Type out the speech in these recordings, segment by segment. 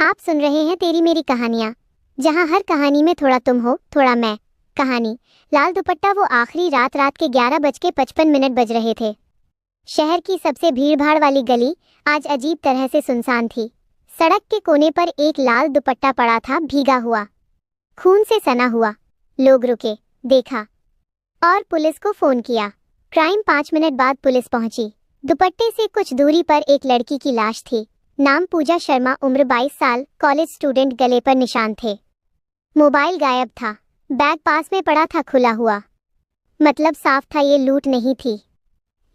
आप सुन रहे हैं तेरी मेरी कहानियाँ, जहाँ हर कहानी में थोड़ा तुम हो थोड़ा मैं। कहानी लाल दुपट्टा। वो आखिरी रात के 11:55 बज रहे थे। शहर की सबसे भीड़भाड़ वाली गली आज अजीब तरह से सुनसान थी। सड़क के कोने पर एक लाल दुपट्टा पड़ा था, भीगा हुआ, खून से सना हुआ। लोग रुके, देखा और पुलिस को फोन किया। क्राइम 5 मिनट बाद पुलिस पहुंची। दुपट्टे से कुछ दूरी पर एक लड़की की लाश थी। नाम पूजा शर्मा, उम्र 22 साल, कॉलेज स्टूडेंट। गले पर निशान थे। मोबाइल गायब था। बैग पास में पड़ा था, खुला हुआ। मतलब साफ था, ये लूट नहीं थी,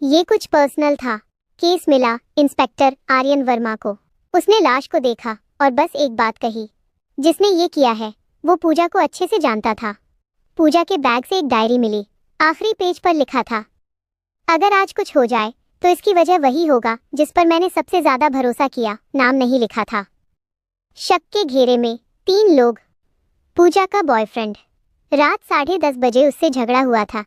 ये कुछ पर्सनल था। केस मिला इंस्पेक्टर आर्यन वर्मा को। उसने लाश को देखा और बस एक बात कही, जिसने ये किया है वो पूजा को अच्छे से जानता था। पूजा के बैग से एक डायरी मिली। आखिरी पेज पर लिखा था, अगर आज कुछ हो जाए तो इसकी वजह वही होगा जिस पर मैंने सबसे ज्यादा भरोसा किया। नाम नहीं लिखा था। शक के घेरे में 3 लोग। पूजा का बॉयफ्रेंड। रात 10:30 बजे उससे झगड़ा हुआ था।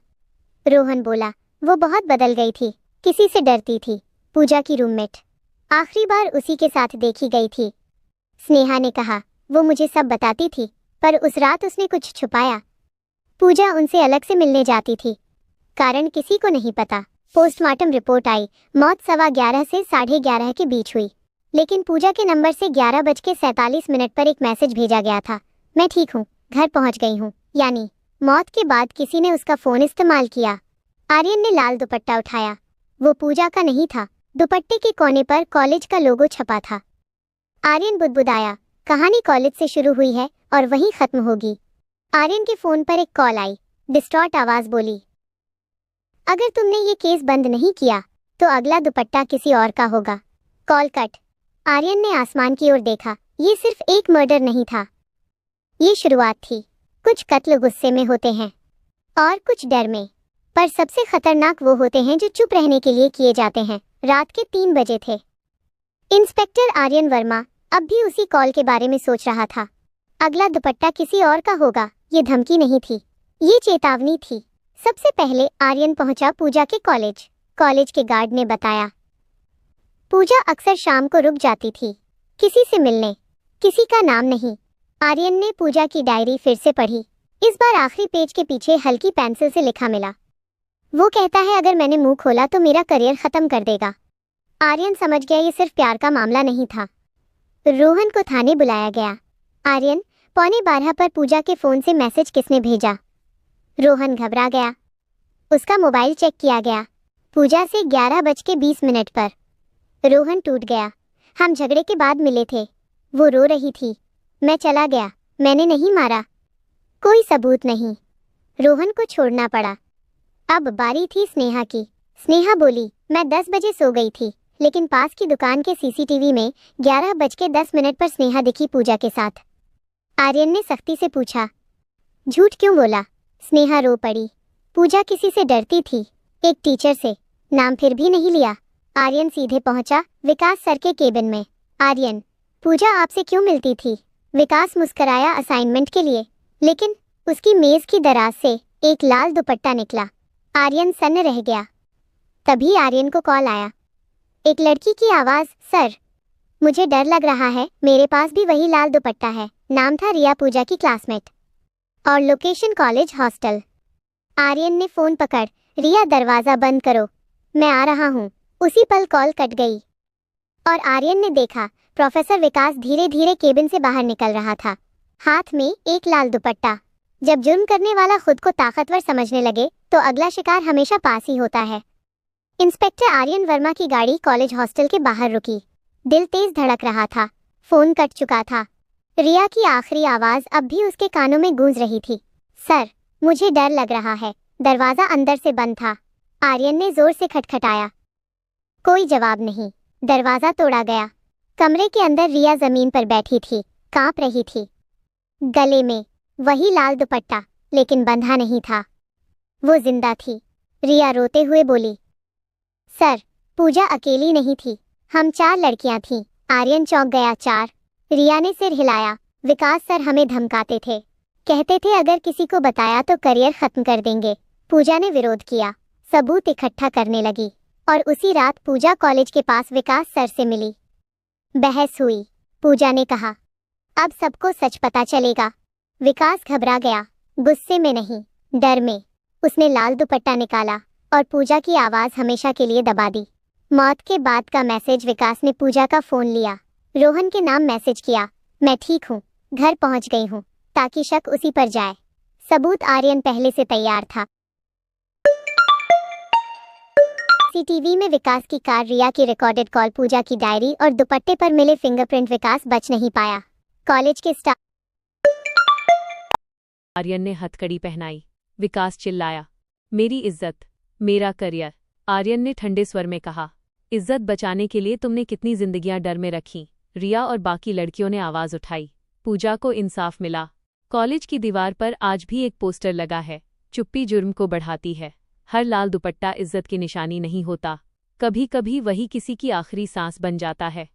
रोहन बोला वो बहुत बदल गई थी, किसी से डरती थी। पूजा की रूममेट, आखिरी बार उसी के साथ देखी गई थी। स्नेहा ने कहा वो मुझे सब बताती थी, पर उस रात उसने कुछ छुपाया। पूजा उनसे अलग से मिलने जाती थी, कारण किसी को नहीं पता। पोस्टमार्टम रिपोर्ट आई, मौत 11:15 से 11:30 के बीच हुई। लेकिन पूजा के नंबर से 11:47 पर एक मैसेज भेजा गया था, मैं ठीक हूँ, घर पहुँच गई हूँ। यानी मौत के बाद किसी ने उसका फोन इस्तेमाल किया। आर्यन ने लाल दुपट्टा उठाया। वो पूजा का नहीं था। दुपट्टे के कोने पर कॉलेज का लोगो छपा था। आर्यन बुदबुदाया, कहानी कॉलेज से शुरू हुई है और वहीं खत्म होगी। आर्यन के फोन पर एक कॉल आई। डिस्टॉर्ट आवाज बोली, अगर तुमने ये केस बंद नहीं किया तो अगला दुपट्टा किसी और का होगा। Call cut. आर्यन ने आसमान की ओर देखा। ये सिर्फ एक मर्डर नहीं था, ये शुरुआत थी। कुछ कत्ल गुस्से में होते हैं और कुछ डर में, पर सबसे खतरनाक वो होते हैं जो चुप रहने के लिए किए जाते हैं। रात के 3 बजे थे। इंस्पेक्टर आर्यन वर्मा अब भी उसी कॉल के बारे में सोच रहा था। अगला दुपट्टा किसी और का होगा। ये धमकी नहीं थी, ये चेतावनी थी। सबसे पहले आर्यन पहुंचा पूजा के कॉलेज। कॉलेज के गार्ड ने बताया पूजा अक्सर शाम को रुक जाती थी, किसी से मिलने। किसी का नाम नहीं। आर्यन ने पूजा की डायरी फिर से पढ़ी। इस बार आखिरी पेज के पीछे हल्की पेंसिल से लिखा मिला, वो कहता है अगर मैंने मुंह खोला तो मेरा करियर खत्म कर देगा। आर्यन समझ गया ये सिर्फ प्यार का मामला नहीं था। रोहन को थाने बुलाया गया। आर्यन, 11:15 पर पूजा के फोन से मैसेज किसने भेजा? रोहन घबरा गया। उसका मोबाइल चेक किया गया। पूजा से 11:20 पर। रोहन टूट गया। हम झगड़े के बाद मिले थे, वो रो रही थी। मैं चला गया, मैंने नहीं मारा। कोई सबूत नहीं। रोहन को छोड़ना पड़ा। अब बारी थी स्नेहा की। स्नेहा बोली, मैं 10 बजे सो गई थी, लेकिन पास की दुकान के सीसीटीवी में 11:10 पर स्नेहा दिखी पूजा के साथ। आर्यन ने सख्ती से पूछा, झूठ क्यों बोला? स्नेहा रो पड़ी। पूजा किसी से डरती थी, एक टीचर से। नाम फिर भी नहीं लिया। आर्यन सीधे पहुंचा विकास सर के केबिन में। आर्यन, पूजा आपसे क्यों मिलती थी? विकास मुस्कराया, असाइनमेंट के लिए। लेकिन उसकी मेज की दराज से एक लाल दुपट्टा निकला। आर्यन सन्न रह गया। तभी आर्यन को कॉल आया। एक लड़की की आवाज, सर मुझे डर लग रहा है, मेरे पास भी वही लाल दुपट्टा है। नाम था रिया, पूजा की क्लासमेट, और लोकेशन कॉलेज हॉस्टल। आर्यन ने फोन पकड़, रिया दरवाजा बंद करो, मैं आ रहा हूँ। उसी पल कॉल कट गई और आर्यन ने देखा प्रोफेसर विकास धीरे धीरे केबिन से बाहर निकल रहा था, हाथ में एक लाल दुपट्टा। जब जुर्म करने वाला खुद को ताकतवर समझने लगे तो अगला शिकार हमेशा पास ही होता है। इंस्पेक्टर आर्यन वर्मा की गाड़ी कॉलेज हॉस्टल के बाहर रुकी। दिल तेज धड़क रहा था। फोन कट चुका था। रिया की आखिरी आवाज अब भी उसके कानों में गूंज रही थी, सर मुझे डर लग रहा है। दरवाजा अंदर से बंद था। आर्यन ने जोर से खटखटाया, कोई जवाब नहीं। दरवाजा तोड़ा गया। कमरे के अंदर रिया जमीन पर बैठी थी, कांप रही थी। गले में वही लाल दुपट्टा, लेकिन बंधा नहीं था, वो जिंदा थी। रिया रोते हुए बोली, सर पूजा अकेली नहीं थी, हम 4 लड़कियां थीं। आर्यन चौंक गया। 4? रिया ने सिर हिलाया। विकास सर हमें धमकाते थे, कहते थे अगर किसी को बताया तो करियर खत्म कर देंगे। पूजा ने विरोध किया, सबूत इकट्ठा करने लगी, और उसी रात पूजा कॉलेज के पास विकास सर से मिली। बहस हुई। पूजा ने कहा, अब सबको सच पता चलेगा। विकास घबरा गया, गुस्से में नहीं, डर में। उसने लाल दुपट्टा निकाला और पूजा की आवाज हमेशा के लिए दबा दी। मौत के बाद का मैसेज। विकास ने पूजा का फोन लिया, रोहन के नाम मैसेज किया, मैं ठीक हूँ, घर पहुंच गई हूँ, ताकि शक उसी पर जाए। सबूत आर्यन पहले से तैयार था। सीसीटीवी में विकास की कार, रिया की रिकॉर्डेड कॉल, पूजा की डायरी और दुपट्टे पर मिले फिंगरप्रिंट। विकास बच नहीं पाया। कॉलेज के स्टाफ। आर्यन ने हथकड़ी पहनाई। विकास चिल्लाया, मेरी इज्जत, मेरा करियर। आर्यन ने ठंडे स्वर में कहा, इज्जत बचाने के लिए तुमने कितनी जिंदगियां डर में रखीं। रिया और बाकी लड़कियों ने आवाज उठाई। पूजा को इंसाफ मिला। कॉलेज की दीवार पर आज भी एक पोस्टर लगा है, चुप्पी जुर्म को बढ़ाती है। हर लाल दुपट्टा इज्जत की निशानी नहीं होता, कभी कभी वही किसी की आखिरी सांस बन जाता है।